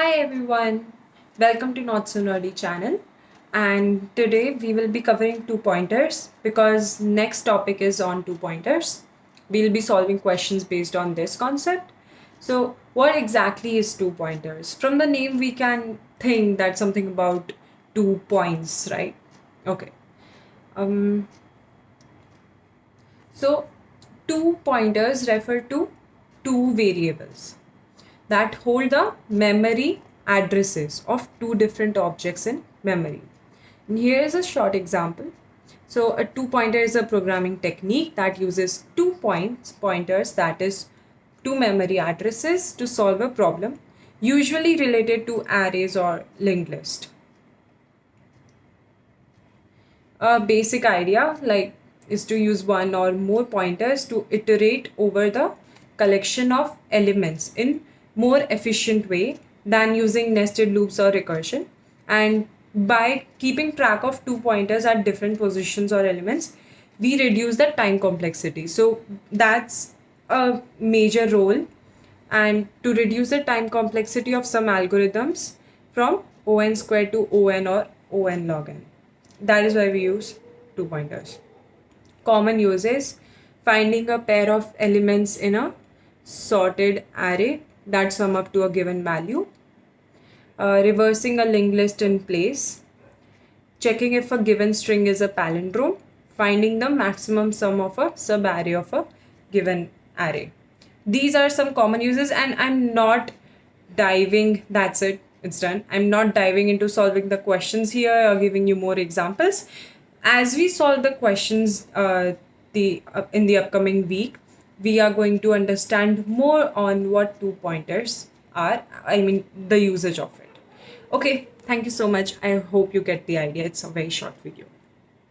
Hi everyone, welcome to Not So Nerdy channel. And today we will be covering two pointers because next topic is on two pointers. We'll be solving questions based on this concept. So, what exactly is two pointers? From the name, we can think that something about 2 points, right? Okay. Um, so, two pointers refer to two variables that hold the memory addresses of two different objects in memory. And here is a short example. So a two pointer is a programming technique that uses pointers, that is two memory addresses, to solve a problem usually related to arrays or linked list. A basic idea is to use one or more pointers to iterate over the collection of elements in more efficient way than using nested loops or recursion. And by keeping track of two pointers at different positions or elements, we reduce the time complexity. So that's a major role. And to reduce the time complexity of some algorithms from on squared to on or on log n. That is why we use two pointers. Common uses: finding a pair of elements in a sorted array that sum up to a given value, reversing a linked list in place, checking if a given string is a palindrome, finding the maximum sum of a subarray of a given array. These are some common uses, and I'm not diving, that's it, it's done. I'm not diving into solving the questions here or giving you more examples. As we solve the questions in the upcoming week, we are going to understand more on what two pointers are, I mean, the usage of it. Okay, thank you so much. I hope you get the idea. It's a very short video.